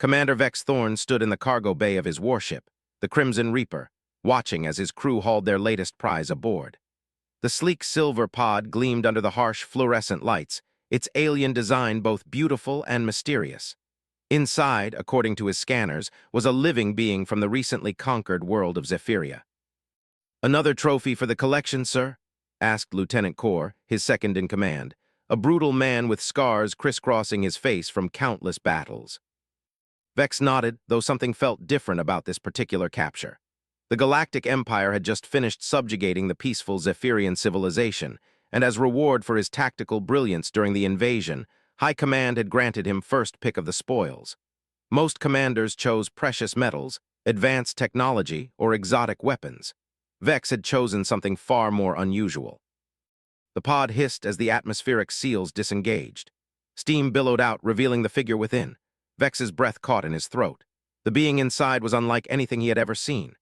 Commander Vex Thorn stood in the cargo bay of his warship, the Crimson Reaper, watching as his crew hauled their latest prize aboard. The sleek silver pod gleamed under the harsh fluorescent lights, its alien design both beautiful and mysterious. Inside, according to his scanners, was a living being from the recently conquered world of Zephyria. "Another trophy for the collection, sir?" asked Lieutenant Kor, his second-in-command, a brutal man with scars crisscrossing his face from countless battles. Vex nodded, though something felt different about this particular capture. The Galactic Empire had just finished subjugating the peaceful Zephyrian civilization, and as reward for his tactical brilliance during the invasion, High Command had granted him first pick of the spoils. Most commanders chose precious metals, advanced technology, or exotic weapons. Vex had chosen something far more unusual. The pod hissed as the atmospheric seals disengaged. Steam billowed out, revealing the figure within. Vex's breath caught in his throat. The being inside was unlike anything he had ever seen.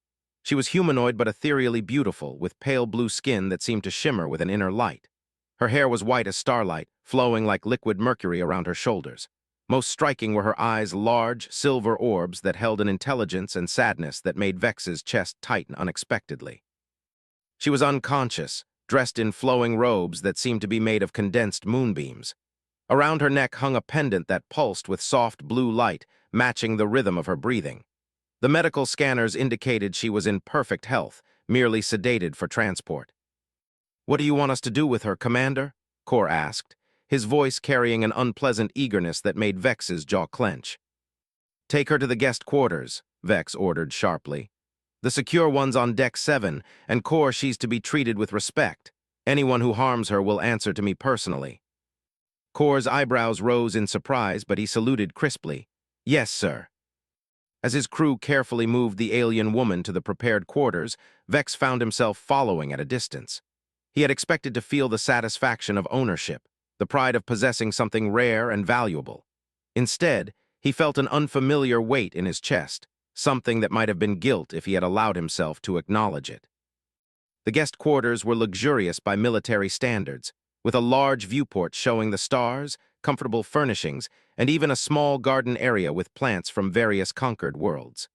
She was humanoid but ethereally beautiful, with pale blue skin that seemed to shimmer with an inner light. Her hair was white as starlight, flowing like liquid mercury around her shoulders. Most striking were her eyes, large, silver orbs that held an intelligence and sadness that made Vex's chest tighten unexpectedly. She was unconscious, dressed in flowing robes that seemed to be made of condensed moonbeams. Around her neck hung a pendant that pulsed with soft blue light, matching the rhythm of her breathing. The medical scanners indicated she was in perfect health, merely sedated for transport. "What do you want us to do with her, Commander?" Kor asked, his voice carrying an unpleasant eagerness that made Vex's jaw clench. "Take her to the guest quarters," Vex ordered sharply. "The secure one's on Deck 7, and Kor, she's to be treated with respect. Anyone who harms her will answer to me personally." Kor's eyebrows rose in surprise, but he saluted crisply. "Yes, sir." As his crew carefully moved the alien woman to the prepared quarters, Vex found himself following at a distance. He had expected to feel the satisfaction of ownership, the pride of possessing something rare and valuable. Instead, he felt an unfamiliar weight in his chest, something that might have been guilt if he had allowed himself to acknowledge it. The guest quarters were luxurious by military standards, with a large viewport showing the stars, comfortable furnishings, and even a small garden area with plants from various conquered worlds.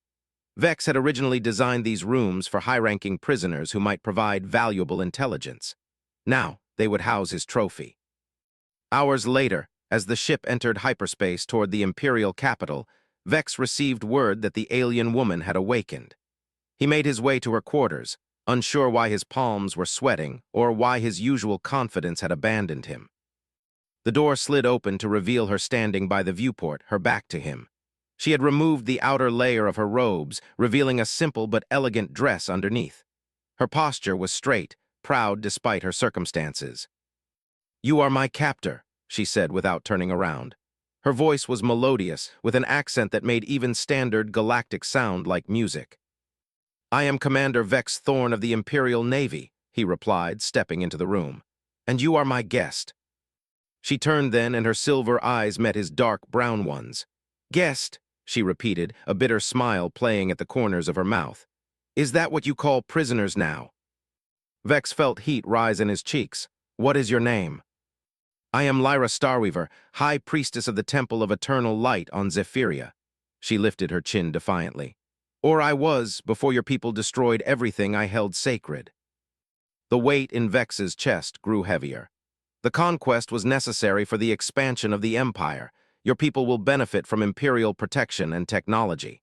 Vex had originally designed these rooms for high-ranking prisoners who might provide valuable intelligence. Now, they would house his trophy. Hours later, as the ship entered hyperspace toward the Imperial capital, Vex received word that the alien woman had awakened. He made his way to her quarters, unsure why his palms were sweating or why his usual confidence had abandoned him. The door slid open to reveal her standing by the viewport, her back to him. She had removed the outer layer of her robes, revealing a simple but elegant dress underneath. Her posture was straight, proud despite her circumstances. "You are my captor," she said without turning around. Her voice was melodious, with an accent that made even standard galactic sound like music. "I am Commander Vex Thorn of the Imperial Navy," he replied, stepping into the room. "And you are my guest." She turned then, and her silver eyes met his dark brown ones. "Guest," she repeated, a bitter smile playing at the corners of her mouth. "Is that what you call prisoners now?" Vex felt heat rise in his cheeks. "What is your name?" "I am Lyra Starweaver, High Priestess of the Temple of Eternal Light on Zephyria." She lifted her chin defiantly. "Or I was, before your people destroyed everything I held sacred." The weight in Vex's chest grew heavier. "The conquest was necessary for the expansion of the Empire. Your people will benefit from Imperial protection and technology."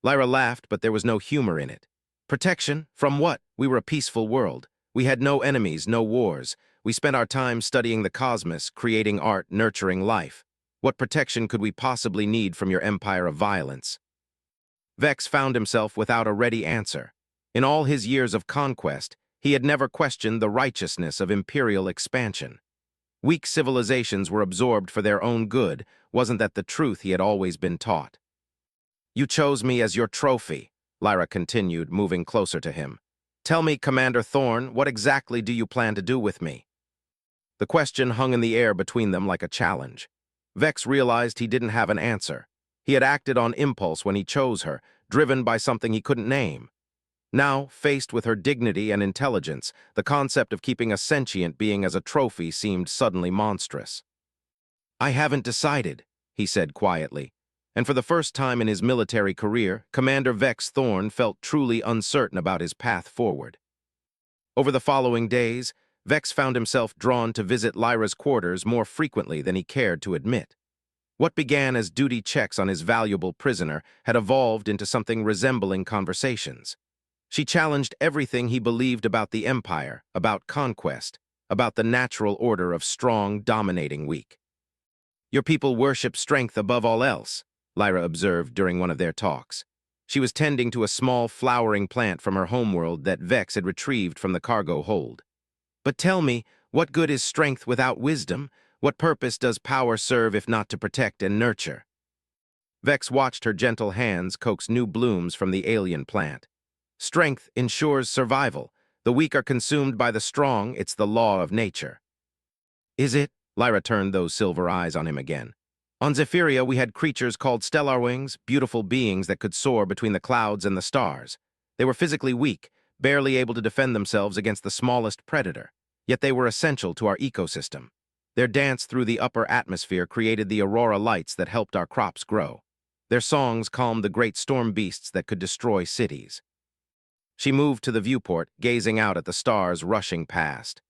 Lyra laughed, but there was no humor in it. "Protection? From what? We were a peaceful world. We had no enemies, no wars. We spent our time studying the cosmos, creating art, nurturing life. What protection could we possibly need from your empire of violence?" Vex found himself without a ready answer. In all his years of conquest, he had never questioned the righteousness of imperial expansion. Weak civilizations were absorbed for their own good. Wasn't that the truth he had always been taught? "You chose me as your trophy," Lyra continued, moving closer to him. "Tell me, Commander Thorn, what exactly do you plan to do with me?" The question hung in the air between them like a challenge. Vex realized he didn't have an answer. He had acted on impulse when he chose her, driven by something he couldn't name. Now, faced with her dignity and intelligence, the concept of keeping a sentient being as a trophy seemed suddenly monstrous. "I haven't decided," he said quietly. And for the first time in his military career, Commander Vex Thorn felt truly uncertain about his path forward. Over the following days, Vex found himself drawn to visit Lyra's quarters more frequently than he cared to admit. What began as duty checks on his valuable prisoner had evolved into something resembling conversations. She challenged everything he believed about the Empire, about conquest, about the natural order of strong, dominating weak. "Your people worship strength above all else," Lyra observed during one of their talks. She was tending to a small flowering plant from her homeworld that Vex had retrieved from the cargo hold. "But tell me, what good is strength without wisdom? What purpose does power serve if not to protect and nurture?" Vex watched her gentle hands coax new blooms from the alien plant. "Strength ensures survival. The weak are consumed by the strong. It's the law of nature." "Is it?" Lyra turned those silver eyes on him again. "On Zephyria, we had creatures called stellar wings, beautiful beings that could soar between the clouds and the stars. They were physically weak, barely able to defend themselves against the smallest predator, yet they were essential to our ecosystem. Their dance through the upper atmosphere created the aurora lights that helped our crops grow. Their songs calmed the great storm beasts that could destroy cities." She moved to the viewport, gazing out at the stars rushing past.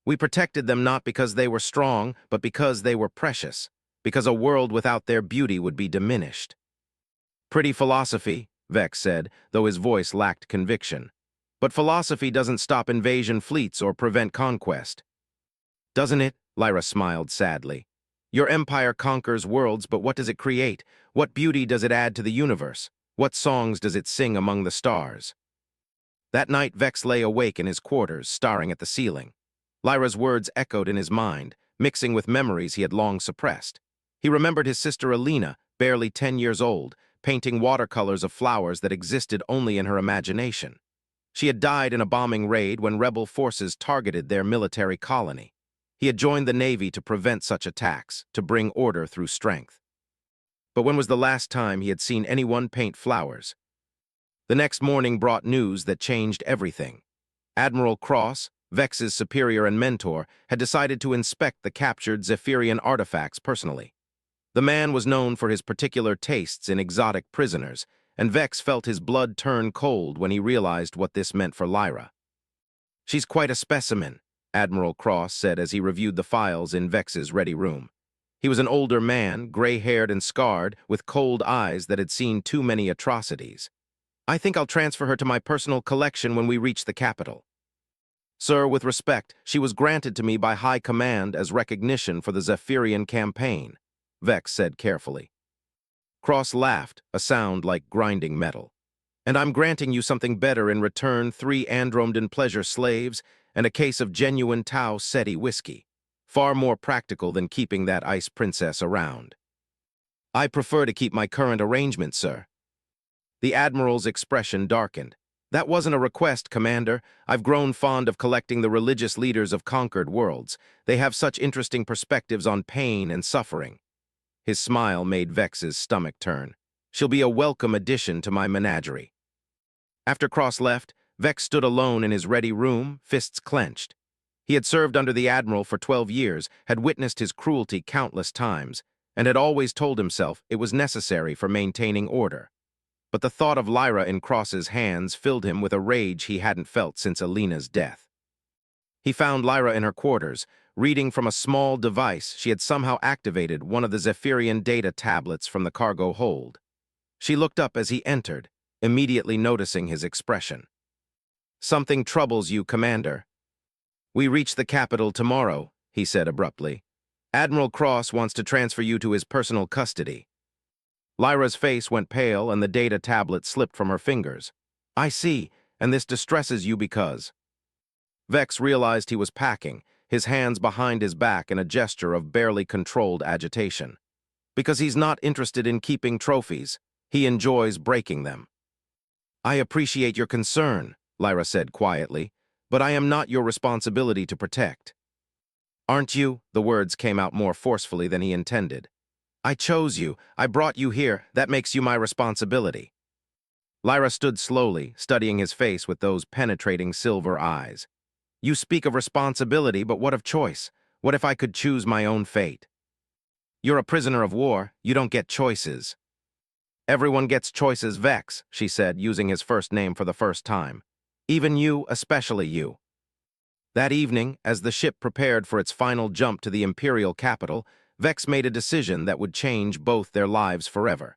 "We protected them not because they were strong, but because they were precious, because a world without their beauty would be diminished." "Pretty philosophy," Vex said, though his voice lacked conviction. "But philosophy doesn't stop invasion fleets or prevent conquest." "Doesn't it?" Lyra smiled sadly. "Your empire conquers worlds, but what does it create? What beauty does it add to the universe? What songs does it sing among the stars?" That night, Vex lay awake in his quarters, staring at the ceiling. Lyra's words echoed in his mind, mixing with memories he had long suppressed. He remembered his sister Alina, barely 10 years old, painting watercolors of flowers that existed only in her imagination. She had died in a bombing raid when rebel forces targeted their military colony. He had joined the Navy to prevent such attacks, to bring order through strength. But when was the last time he had seen anyone paint flowers? The next morning brought news that changed everything. Admiral Cross, Vex's superior and mentor, had decided to inspect the captured Zephyrian artifacts personally. The man was known for his particular tastes in exotic prisoners, and Vex felt his blood turn cold when he realized what this meant for Lyra. "She's quite a specimen," Admiral Cross said as he reviewed the files in Vex's ready room. He was an older man, gray-haired and scarred, with cold eyes that had seen too many atrocities. "I think I'll transfer her to my personal collection when we reach the capital." "Sir, with respect, she was granted to me by High Command as recognition for the Zephyrian campaign," Vex said carefully. Cross laughed, a sound like grinding metal. "And I'm granting you something better in return: 3 Andromeden pleasure slaves and a case of genuine Tau Ceti whiskey. Far more practical than keeping that ice princess around." "I prefer to keep my current arrangement, sir." The Admiral's expression darkened. "That wasn't a request, Commander. I've grown fond of collecting the religious leaders of conquered worlds. They have such interesting perspectives on pain and suffering." His smile made Vex's stomach turn. "She'll be a welcome addition to my menagerie." After Cross left, Vex stood alone in his ready room, fists clenched. He had served under the Admiral for 12 years, had witnessed his cruelty countless times, and had always told himself it was necessary for maintaining order. But the thought of Lyra in Cross's hands filled him with a rage he hadn't felt since Alina's death. He found Lyra in her quarters, reading from a small device. She had somehow activated one of the Zephyrian data tablets from the cargo hold. She looked up as he entered, immediately noticing his expression. "Something troubles you, Commander." "We reach the capital tomorrow," he said abruptly. "Admiral Cross wants to transfer you to his personal custody." Lyra's face went pale and the data tablet slipped from her fingers. "I see, and this distresses you because—" Vex realized he was packing, his hands behind his back in a gesture of barely controlled agitation. "Because he's not interested in keeping trophies. He enjoys breaking them." "I appreciate your concern," Lyra said quietly, "but I am not your responsibility to protect." "Aren't you?" The words came out more forcefully than he intended. "I chose you. I brought you here. That makes you my responsibility." Lyra stood slowly, studying his face with those penetrating silver eyes. "You speak of responsibility, but what of choice? What if I could choose my own fate?" "You're a prisoner of war. You don't get choices." Everyone gets choices, Vex, she said, using his first name for the first time. Even you, especially you. That evening, as the ship prepared for its final jump to the Imperial capital, Vex made a decision that would change both their lives forever.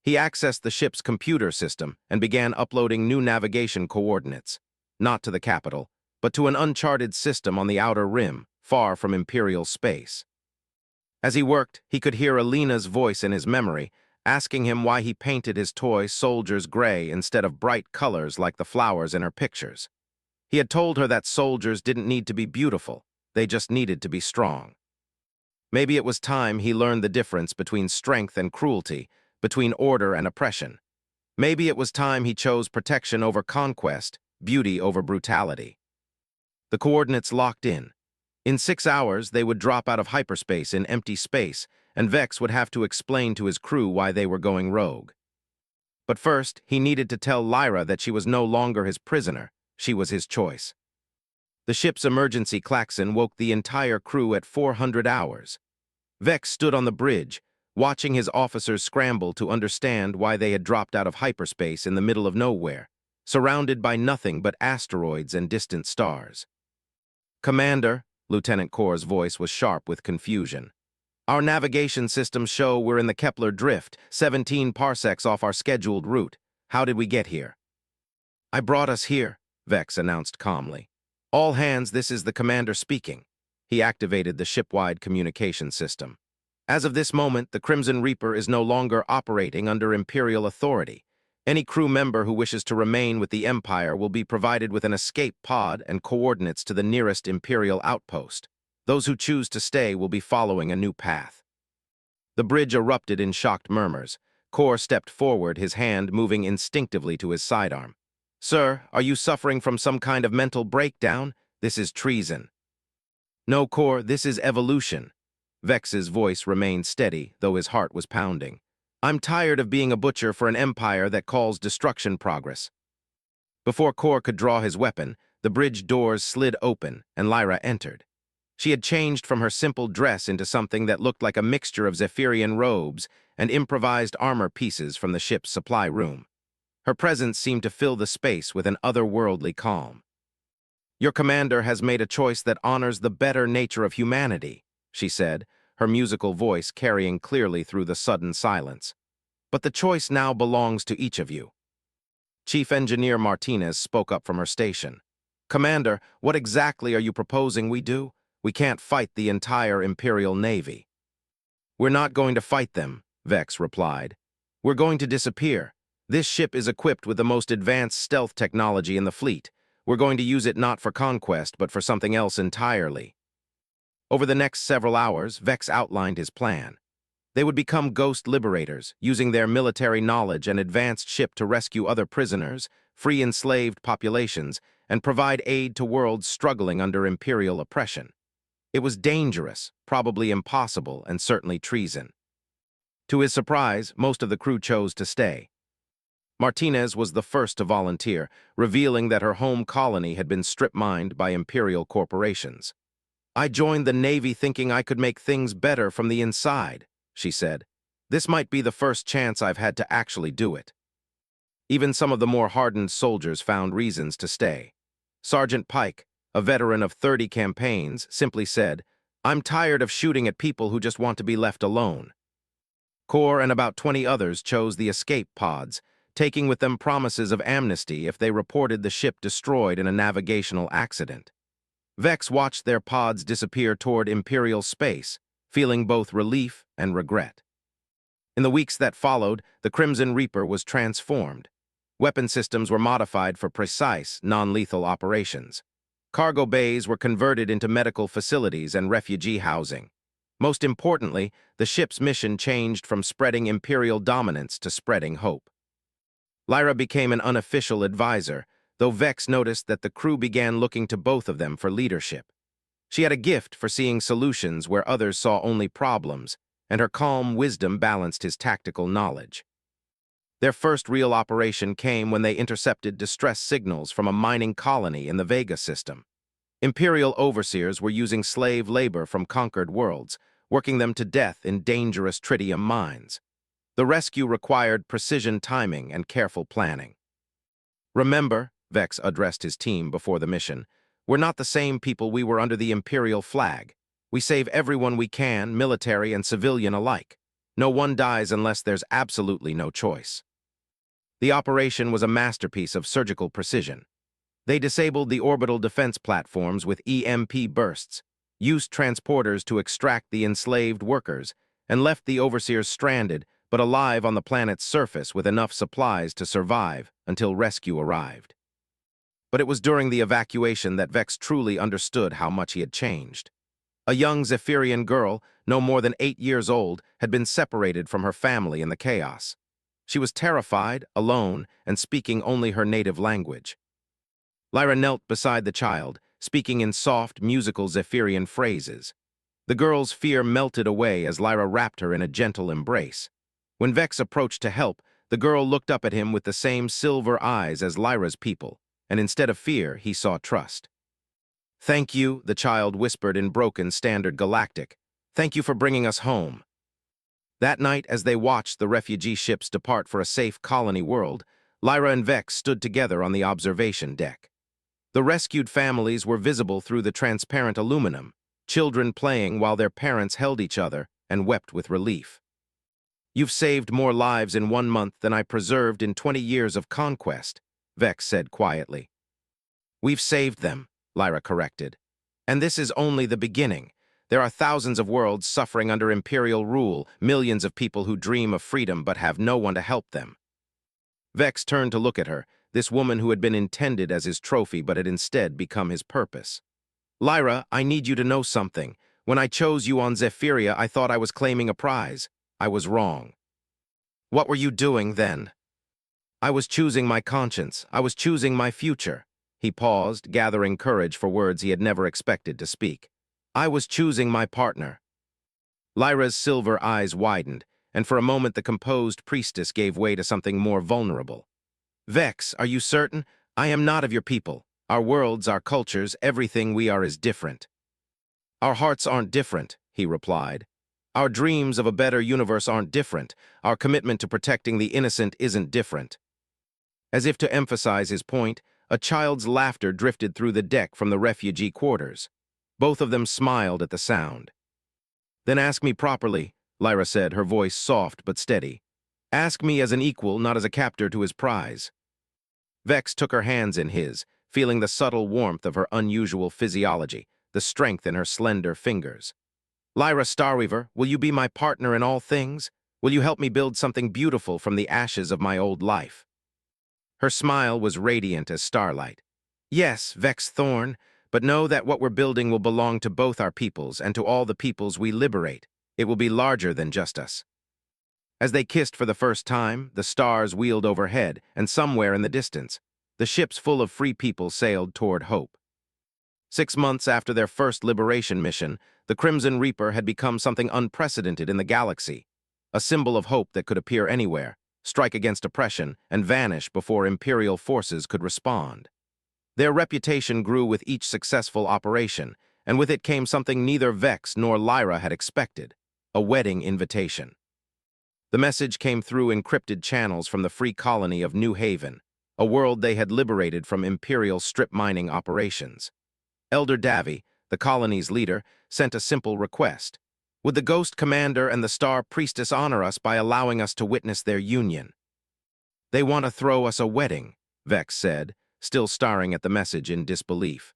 He accessed the ship's computer system and began uploading new navigation coordinates, not to the capital, but to an uncharted system on the outer rim, far from Imperial space. As he worked, he could hear Alina's voice in his memory, asking him why he painted his toy soldiers gray instead of bright colors like the flowers in her pictures. He had told her that soldiers didn't need to be beautiful, they just needed to be strong. Maybe it was time he learned the difference between strength and cruelty, between order and oppression. Maybe it was time he chose protection over conquest, beauty over brutality. The coordinates locked in. In 6 hours, they would drop out of hyperspace in empty space, and Vex would have to explain to his crew why they were going rogue. But first, he needed to tell Lyra that she was no longer his prisoner, she was his choice. The ship's emergency klaxon woke the entire crew at 400 hours. Vex stood on the bridge, watching his officers scramble to understand why they had dropped out of hyperspace in the middle of nowhere, surrounded by nothing but asteroids and distant stars. "Commander," Lieutenant Kor's voice was sharp with confusion. "Our navigation systems show we're in the Kepler drift, 17 parsecs off our scheduled route. How did we get here?" "I brought us here," Vex announced calmly. "All hands, this is the commander speaking." He activated the ship-wide communication system. "As of this moment, the Crimson Reaper is no longer operating under Imperial authority. Any crew member who wishes to remain with the Empire will be provided with an escape pod and coordinates to the nearest Imperial outpost. Those who choose to stay will be following a new path." The bridge erupted in shocked murmurs. Kor stepped forward, his hand moving instinctively to his sidearm. "Sir, are you suffering from some kind of mental breakdown? This is treason." "No, Kor, this is evolution." Vex's voice remained steady, though his heart was pounding. "I'm tired of being a butcher for an empire that calls destruction progress." Before Kor could draw his weapon, the bridge doors slid open, and Lyra entered. She had changed from her simple dress into something that looked like a mixture of Zephyrian robes and improvised armor pieces from the ship's supply room. Her presence seemed to fill the space with an otherworldly calm. "Your commander has made a choice that honors the better nature of humanity," she said, her musical voice carrying clearly through the sudden silence. "But the choice now belongs to each of you." Chief Engineer Martinez spoke up from her station. "Commander, what exactly are you proposing we do? We can't fight the entire Imperial Navy." "We're not going to fight them," Vex replied. "We're going to disappear. This ship is equipped with the most advanced stealth technology in the fleet. We're going to use it not for conquest, but for something else entirely." Over the next several hours, Vex outlined his plan. They would become ghost liberators, using their military knowledge and advanced ship to rescue other prisoners, free enslaved populations, and provide aid to worlds struggling under Imperial oppression. It was dangerous, probably impossible, and certainly treason. To his surprise, most of the crew chose to stay. Martinez was the first to volunteer, revealing that her home colony had been strip-mined by Imperial corporations. "I joined the Navy thinking I could make things better from the inside," she said. "This might be the first chance I've had to actually do it." Even some of the more hardened soldiers found reasons to stay. Sergeant Pike, a veteran of 30 campaigns, simply said, "I'm tired of shooting at people who just want to be left alone." Kor and about 20 others chose the escape pods, taking with them promises of amnesty if they reported the ship destroyed in a navigational accident. Vex watched their pods disappear toward Imperial space, feeling both relief and regret. In the weeks that followed, the Crimson Reaper was transformed. Weapon systems were modified for precise, non-lethal operations. Cargo bays were converted into medical facilities and refugee housing. Most importantly, the ship's mission changed from spreading Imperial dominance to spreading hope. Lyra became an unofficial advisor, though Vex noticed that the crew began looking to both of them for leadership. She had a gift for seeing solutions where others saw only problems, and her calm wisdom balanced his tactical knowledge. Their first real operation came when they intercepted distress signals from a mining colony in the Vega system. Imperial overseers were using slave labor from conquered worlds, working them to death in dangerous tritium mines. The rescue required precision timing and careful planning. Remember, Vex addressed his team before the mission, we're not the same people we were under the Imperial flag. We save everyone we can, military and civilian alike. No one dies unless there's absolutely no choice. The operation was a masterpiece of surgical precision. They disabled the orbital defense platforms with EMP bursts, used transporters to extract the enslaved workers, and left the overseers stranded but alive on the planet's surface with enough supplies to survive until rescue arrived. But it was during the evacuation that Vex truly understood how much he had changed. A young Zephyrian girl, no more than 8 years old, had been separated from her family in the chaos. She was terrified, alone, and speaking only her native language. Lyra knelt beside the child, speaking in soft, musical Zephyrian phrases. The girl's fear melted away as Lyra wrapped her in a gentle embrace. When Vex approached to help, the girl looked up at him with the same silver eyes as Lyra's people, and instead of fear, he saw trust. "Thank you," the child whispered in broken standard Galactic. "Thank you for bringing us home." That night, as they watched the refugee ships depart for a safe colony world, Lyra and Vex stood together on the observation deck. The rescued families were visible through the transparent aluminum, children playing while their parents held each other and wept with relief. "You've saved more lives in 1 month than I preserved in 20 years of conquest," Vex said quietly. "We've saved them," Lyra corrected. "And this is only the beginning. There are thousands of worlds suffering under Imperial rule, millions of people who dream of freedom but have no one to help them." Vex turned to look at her, this woman who had been intended as his trophy but had instead become his purpose. "Lyra, I need you to know something. When I chose you on Zephyria, I thought I was claiming a prize. I was wrong." "What were you doing then?" "I was choosing my conscience. I was choosing my future." He paused, gathering courage for words he had never expected to speak. "I was choosing my partner." Lyra's silver eyes widened, and for a moment the composed priestess gave way to something more vulnerable. "Vex, are you certain? I am not of your people. Our worlds, our cultures, everything we are is different." "Our hearts aren't different," he replied. "Our dreams of a better universe aren't different. Our commitment to protecting the innocent isn't different." As if to emphasize his point, a child's laughter drifted through the deck from the refugee quarters. Both of them smiled at the sound. "Then ask me properly," Lyra said, her voice soft but steady. "Ask me as an equal, not as a captor to his prize." Vex took her hands in his, feeling the subtle warmth of her unusual physiology, the strength in her slender fingers. "Lyra Starweaver, will you be my partner in all things? Will you help me build something beautiful from the ashes of my old life?" Her smile was radiant as starlight. "Yes, Vex Thorn, but know that what we're building will belong to both our peoples and to all the peoples we liberate. It will be larger than just us." As they kissed for the first time, the stars wheeled overhead, and somewhere in the distance, the ships full of free people sailed toward hope. 6 months after their first liberation mission, the Crimson Reaper had become something unprecedented in the galaxy, a symbol of hope that could appear anywhere, strike against oppression, and vanish before Imperial forces could respond. Their reputation grew with each successful operation, and with it came something neither Vex nor Lyra had expected, a wedding invitation. The message came through encrypted channels from the free colony of New Haven, a world they had liberated from Imperial strip mining operations. Elder Davy, the colony's leader, sent a simple request. "Would the Ghost Commander and the Star Priestess honor us by allowing us to witness their union?" "They want to throw us a wedding," Vex said, still staring at the message in disbelief.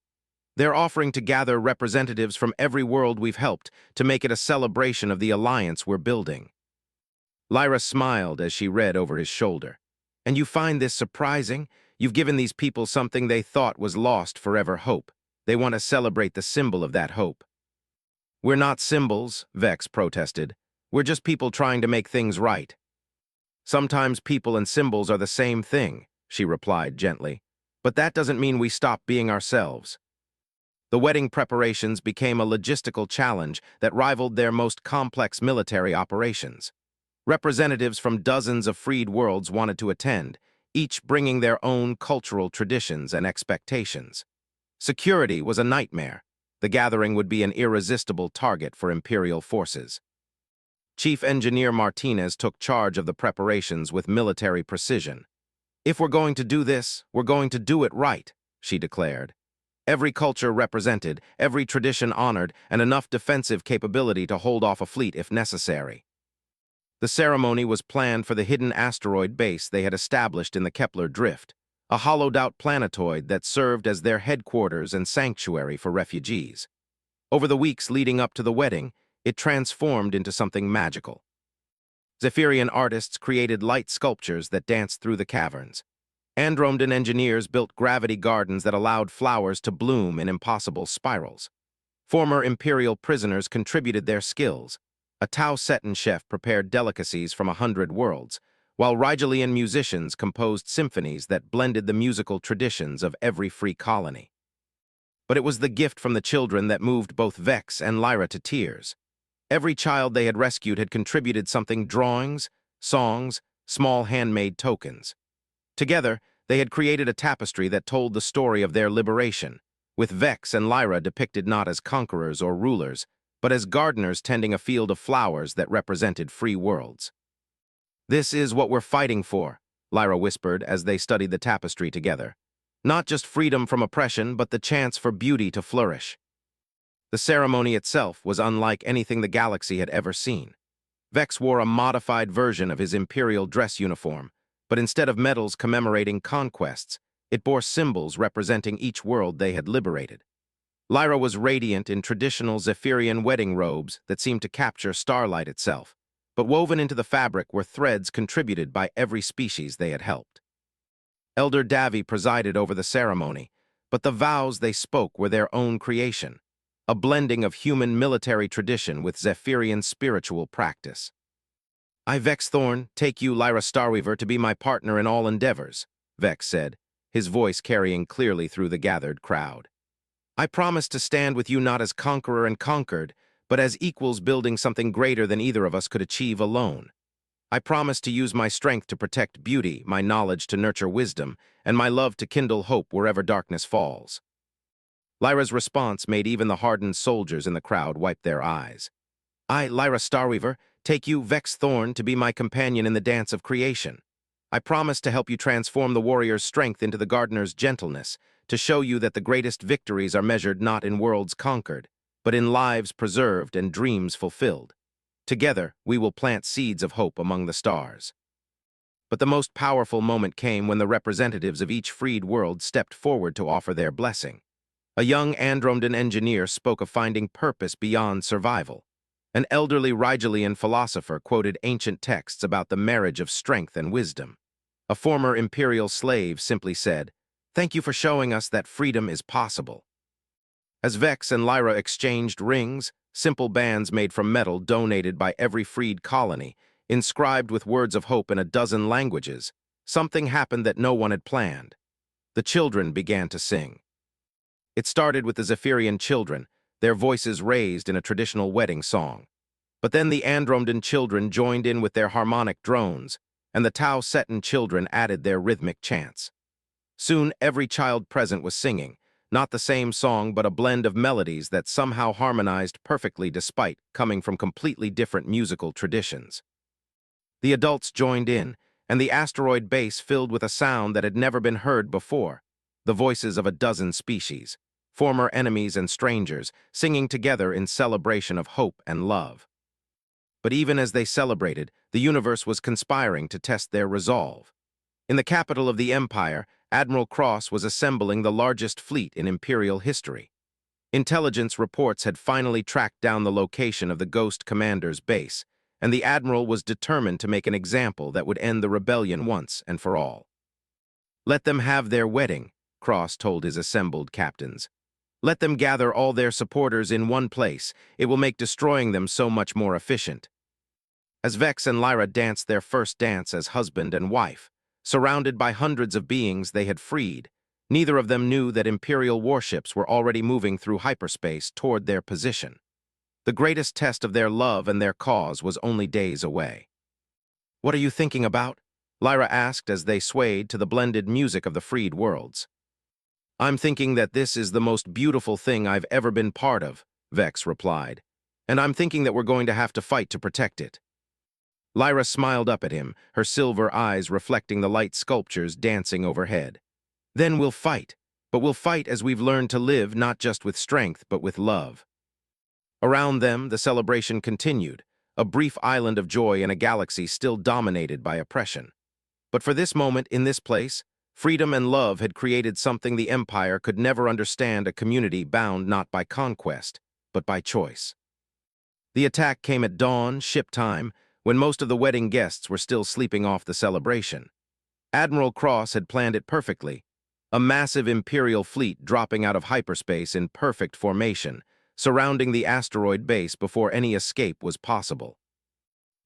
"They're offering to gather representatives from every world we've helped to make it a celebration of the alliance we're building." Lyra smiled as she read over his shoulder. "And you find this surprising? You've given these people something they thought was lost forever hope. They want to celebrate the symbol of that hope." "We're not symbols," Vex protested. "We're just people trying to make things right." "Sometimes people and symbols are the same thing," she replied gently. "But that doesn't mean we stop being ourselves." The wedding preparations became a logistical challenge that rivaled their most complex military operations. Representatives from dozens of freed worlds wanted to attend, each bringing their own cultural traditions and expectations. Security was a nightmare. The gathering would be an irresistible target for Imperial forces. Chief Engineer Martinez took charge of the preparations with military precision. "If we're going to do this, we're going to do it right," she declared. "Every culture represented, every tradition honored, and enough defensive capability to hold off a fleet if necessary." The ceremony was planned for the hidden asteroid base they had established in the Kepler Drift, a hollowed-out planetoid that served as their headquarters and sanctuary for refugees. Over the weeks leading up to the wedding, it transformed into something magical. Zephyrian artists created light sculptures that danced through the caverns. Andromedan engineers built gravity gardens that allowed flowers to bloom in impossible spirals. Former Imperial prisoners contributed their skills. A Tau Cetan chef prepared delicacies from 100 worlds, while Rigelian musicians composed symphonies that blended the musical traditions of every free colony. But it was the gift from the children that moved both Vex and Lyra to tears. Every child they had rescued had contributed something: drawings, songs, small handmade tokens. Together, they had created a tapestry that told the story of their liberation, with Vex and Lyra depicted not as conquerors or rulers, but as gardeners tending a field of flowers that represented free worlds. "This is what we're fighting for," Lyra whispered as they studied the tapestry together. "Not just freedom from oppression, but the chance for beauty to flourish." The ceremony itself was unlike anything the galaxy had ever seen. Vex wore a modified version of his imperial dress uniform, but instead of medals commemorating conquests, it bore symbols representing each world they had liberated. Lyra was radiant in traditional Zephyrian wedding robes that seemed to capture starlight itself, but woven into the fabric were threads contributed by every species they had helped. Elder Davi presided over the ceremony, but the vows they spoke were their own creation, a blending of human military tradition with Zephyrian spiritual practice. "I, Vex Thorn, take you, Lyra Starweaver, to be my partner in all endeavors," Vex said, his voice carrying clearly through the gathered crowd. "I promise to stand with you not as conqueror and conquered, but as equals building something greater than either of us could achieve alone. I promise to use my strength to protect beauty, my knowledge to nurture wisdom, and my love to kindle hope wherever darkness falls." Lyra's response made even the hardened soldiers in the crowd wipe their eyes. "I, Lyra Starweaver, take you, Vex Thorn, to be my companion in the dance of creation. I promise to help you transform the warrior's strength into the gardener's gentleness, to show you that the greatest victories are measured not in worlds conquered, but in lives preserved and dreams fulfilled. Together, we will plant seeds of hope among the stars." But the most powerful moment came when the representatives of each freed world stepped forward to offer their blessing. A young Andromedan engineer spoke of finding purpose beyond survival. An elderly Rigelian philosopher quoted ancient texts about the marriage of strength and wisdom. A former imperial slave simply said, "Thank you for showing us that freedom is possible." As Vex and Lyra exchanged rings, simple bands made from metal donated by every freed colony, inscribed with words of hope in a dozen languages, something happened that no one had planned. The children began to sing. It started with the Zephyrian children, their voices raised in a traditional wedding song. But then the Andromedan children joined in with their harmonic drones, and the Tau Cetan children added their rhythmic chants. Soon every child present was singing, not the same song but a blend of melodies that somehow harmonized perfectly despite coming from completely different musical traditions. The adults joined in, and the asteroid base filled with a sound that had never been heard before, the voices of a dozen species, former enemies and strangers, singing together in celebration of hope and love. But even as they celebrated, the universe was conspiring to test their resolve. In the capital of the Empire, Admiral Cross was assembling the largest fleet in Imperial history. Intelligence reports had finally tracked down the location of the Ghost Commander's base, and the Admiral was determined to make an example that would end the rebellion once and for all. "Let them have their wedding," Cross told his assembled captains. "Let them gather all their supporters in one place. It will make destroying them so much more efficient." As Vex and Lyra danced their first dance as husband and wife, surrounded by hundreds of beings they had freed, neither of them knew that Imperial warships were already moving through hyperspace toward their position. The greatest test of their love and their cause was only days away. "What are you thinking about?" Lyra asked as they swayed to the blended music of the freed worlds. "I'm thinking that this is the most beautiful thing I've ever been part of," Vex replied. "And I'm thinking that we're going to have to fight to protect it." Lyra smiled up at him, her silver eyes reflecting the light sculptures dancing overhead. Then we'll fight, but we'll fight as we've learned to live not just with strength, but with love. Around them, the celebration continued, a brief island of joy in a galaxy still dominated by oppression. But for this moment, in this place, freedom and love had created something the Empire could never understand, a community bound not by conquest, but by choice. The attack came at dawn, ship time, when most of the wedding guests were still sleeping off the celebration. Admiral Cross had planned it perfectly, a massive Imperial fleet dropping out of hyperspace in perfect formation, surrounding the asteroid base before any escape was possible.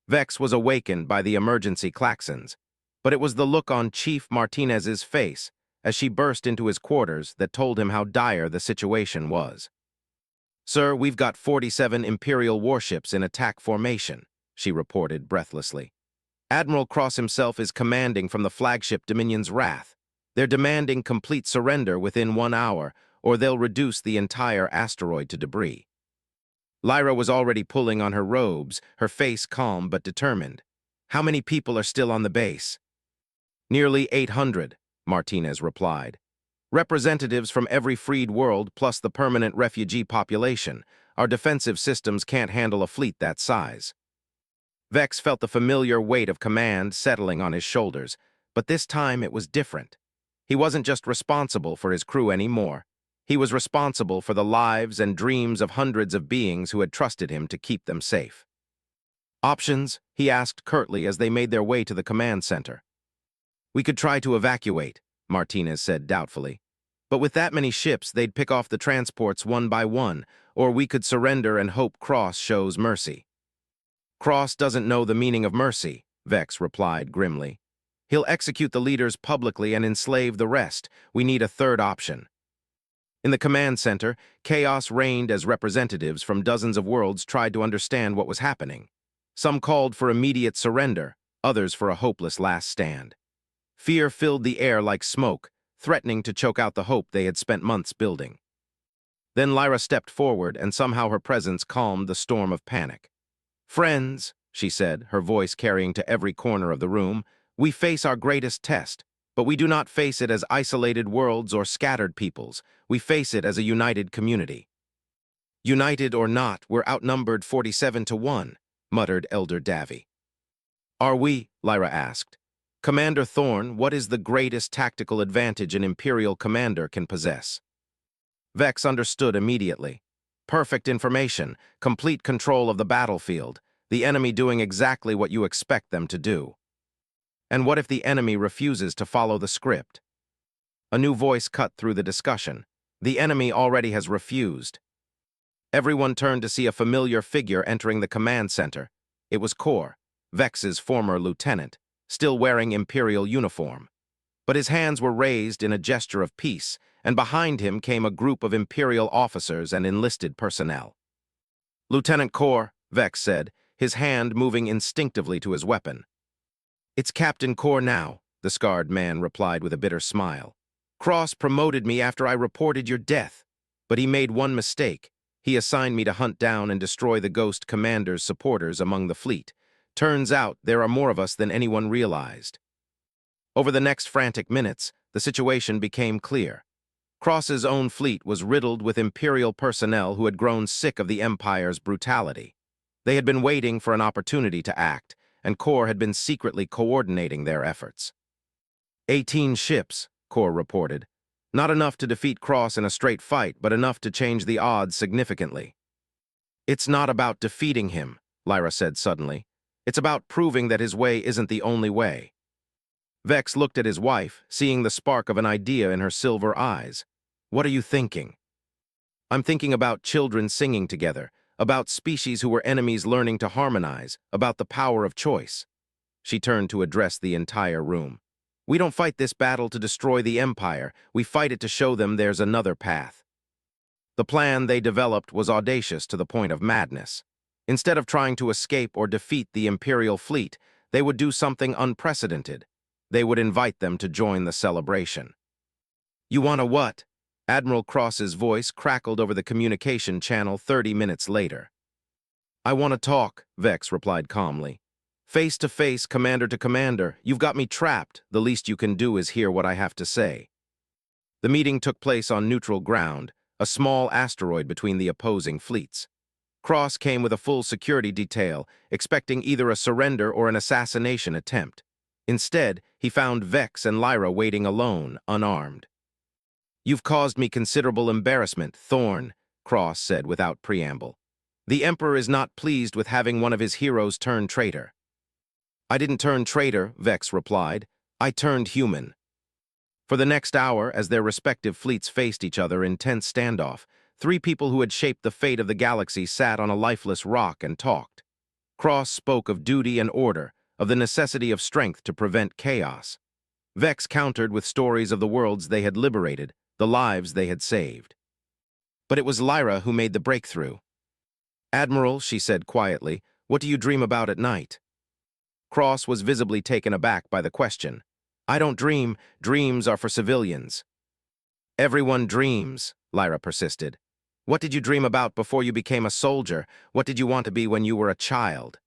Vex was awakened by the emergency klaxons, but it was the look on Chief Martinez's face as she burst into his quarters that told him how dire the situation was. "Sir, we've got 47 Imperial warships in attack formation," she reported breathlessly. "Admiral Cross himself is commanding from the flagship Dominion's Wrath. They're demanding complete surrender within 1 hour, or they'll reduce the entire asteroid to debris." Lyra was already pulling on her robes, her face calm but determined. "How many people are still on the base?" "Nearly 800, Martinez replied. "Representatives from every freed world plus the permanent refugee population. Our defensive systems can't handle a fleet that size." Vex felt the familiar weight of command settling on his shoulders, but this time it was different. He wasn't just responsible for his crew anymore. He was responsible for the lives and dreams of hundreds of beings who had trusted him to keep them safe. "Options?" he asked curtly as they made their way to the command center. "We could try to evacuate," Martinez said doubtfully. "But with that many ships, they'd pick off the transports one by one, or we could surrender and hope Cross shows mercy." "Cross doesn't know the meaning of mercy," Vex replied grimly. "He'll execute the leaders publicly and enslave the rest. We need a third option." In the command center, chaos reigned as representatives from dozens of worlds tried to understand what was happening. Some called for immediate surrender, others for a hopeless last stand. Fear filled the air like smoke, threatening to choke out the hope they had spent months building. Then Lyra stepped forward, and somehow her presence calmed the storm of panic. "Friends," she said, her voice carrying to every corner of the room, "we face our greatest test, but we do not face it as isolated worlds or scattered peoples. We face it as a united community." "United or not, we're outnumbered 47-1, muttered Elder Davy. "Are we?" Lyra asked. "Commander Thorn, what is the greatest tactical advantage an Imperial commander can possess?" Vex understood immediately. Perfect information, complete control of the battlefield, the enemy doing exactly what you expect them to do. And what if the enemy refuses to follow the script? A new voice cut through the discussion. "The enemy already has refused." Everyone turned to see a familiar figure entering the command center. It was Kor, Vex's former lieutenant, still wearing Imperial uniform. But his hands were raised in a gesture of peace, and behind him came a group of Imperial officers and enlisted personnel. "Lieutenant Kor," Vex said, his hand moving instinctively to his weapon. "It's Captain Kor now," the scarred man replied with a bitter smile. "Cross promoted me after I reported your death, but he made one mistake. He assigned me to hunt down and destroy the Ghost Commander's supporters among the fleet. Turns out there are more of us than anyone realized." Over the next frantic minutes, the situation became clear. Cross's own fleet was riddled with Imperial personnel who had grown sick of the Empire's brutality. They had been waiting for an opportunity to act, and Kor had been secretly coordinating their efforts. 18 ships, Kor reported. Not enough to defeat Cross in a straight fight, but enough to change the odds significantly. "It's not about defeating him," Lyra said suddenly. "It's about proving that his way isn't the only way." Vex looked at his wife, seeing the spark of an idea in her silver eyes. "What are you thinking?" "I'm thinking about children singing together, about species who were enemies learning to harmonize, about the power of choice." She turned to address the entire room. "We don't fight this battle to destroy the Empire. We fight it to show them there's another path." The plan they developed was audacious to the point of madness. Instead of trying to escape or defeat the Imperial fleet, they would do something unprecedented. They would invite them to join the celebration. "You want a what?" Admiral Cross's voice crackled over the communication channel 30 minutes later. "I want to talk," Vex replied calmly. Face to face, commander to commander, you've got me trapped. The least you can do is hear what I have to say. The meeting took place on neutral ground, a small asteroid between the opposing fleets. Cross came with a full security detail, expecting either a surrender or an assassination attempt. Instead, he found Vex and Lyra waiting alone, unarmed. "You've caused me considerable embarrassment, Thorn," Cross said without preamble. "The Emperor is not pleased with having one of his heroes turn traitor." "I didn't turn traitor," Vex replied. "I turned human." For the next hour, as their respective fleets faced each other in tense standoff, three people who had shaped the fate of the galaxy sat on a lifeless rock and talked. Cross spoke of duty and order, of the necessity of strength to prevent chaos. Vex countered with stories of the worlds they had liberated, the lives they had saved. But it was Lyra who made the breakthrough. "Admiral," she said quietly, "what do you dream about at night?" Cross was visibly taken aback by the question. "I don't dream. Dreams are for civilians." "Everyone dreams," Lyra persisted. "What did you dream about before you became a soldier? What did you want to be when you were a child?"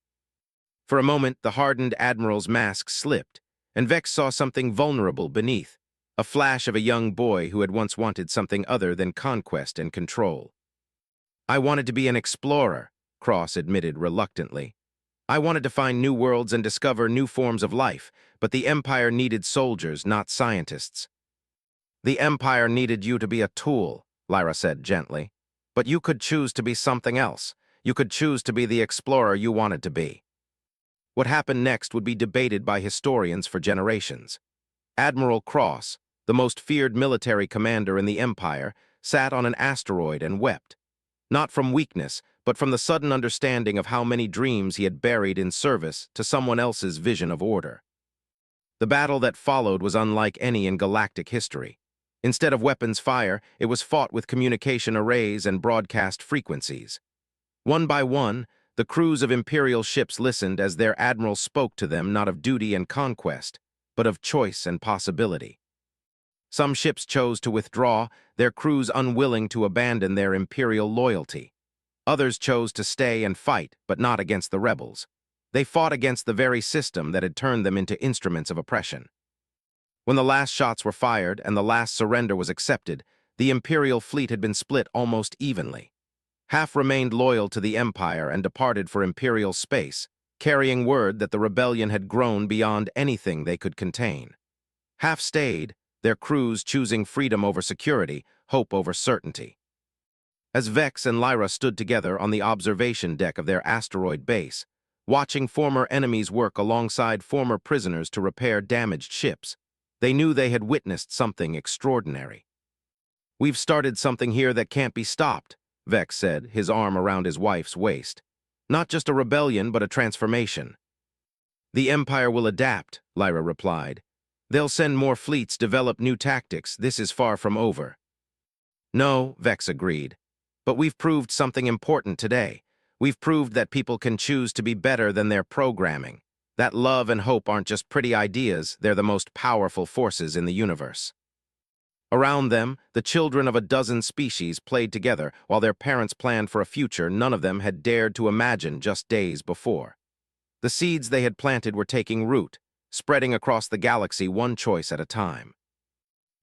For a moment, the hardened Admiral's mask slipped, and Vex saw something vulnerable beneath, a flash of a young boy who had once wanted something other than conquest and control. "I wanted to be an explorer," Cross admitted reluctantly. "I wanted to find new worlds and discover new forms of life, but the Empire needed soldiers, not scientists." "The Empire needed you to be a tool," Lyra said gently. "But you could choose to be something else. You could choose to be the explorer you wanted to be." What happened next would be debated by historians for generations. Admiral Cross, the most feared military commander in the Empire, sat on an asteroid and wept. Not from weakness, but from the sudden understanding of how many dreams he had buried in service to someone else's vision of order. The battle that followed was unlike any in galactic history. Instead of weapons fire, it was fought with communication arrays and broadcast frequencies. One by one, the crews of Imperial ships listened as their admiral spoke to them not of duty and conquest, but of choice and possibility. Some ships chose to withdraw, their crews unwilling to abandon their Imperial loyalty. Others chose to stay and fight, but not against the rebels. They fought against the very system that had turned them into instruments of oppression. When the last shots were fired and the last surrender was accepted, the Imperial fleet had been split almost evenly. Half remained loyal to the Empire and departed for Imperial space, carrying word that the rebellion had grown beyond anything they could contain. Half stayed, their crews choosing freedom over security, hope over certainty. As Vex and Lyra stood together on the observation deck of their asteroid base, watching former enemies work alongside former prisoners to repair damaged ships, they knew they had witnessed something extraordinary. "We've started something here that can't be stopped," Vex said, his arm around his wife's waist. "Not just a rebellion, but a transformation." "The Empire will adapt," Lyra replied. "They'll send more fleets, develop new tactics. This is far from over." "No," Vex agreed. "But we've proved something important today. We've proved that people can choose to be better than their programming. That love and hope aren't just pretty ideas, they're the most powerful forces in the universe." Around them, the children of a dozen species played together while their parents planned for a future none of them had dared to imagine just days before. The seeds they had planted were taking root, spreading across the galaxy one choice at a time.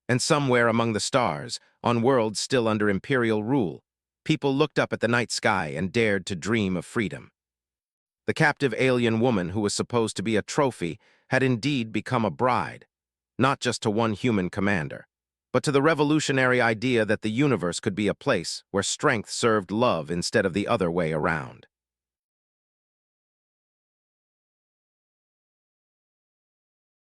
And somewhere among the stars, on worlds still under Imperial rule, people looked up at the night sky and dared to dream of freedom. The captive alien woman who was supposed to be a trophy had indeed become a bride, not just to one human commander, but to the revolutionary idea that the universe could be a place where strength served love instead of the other way around.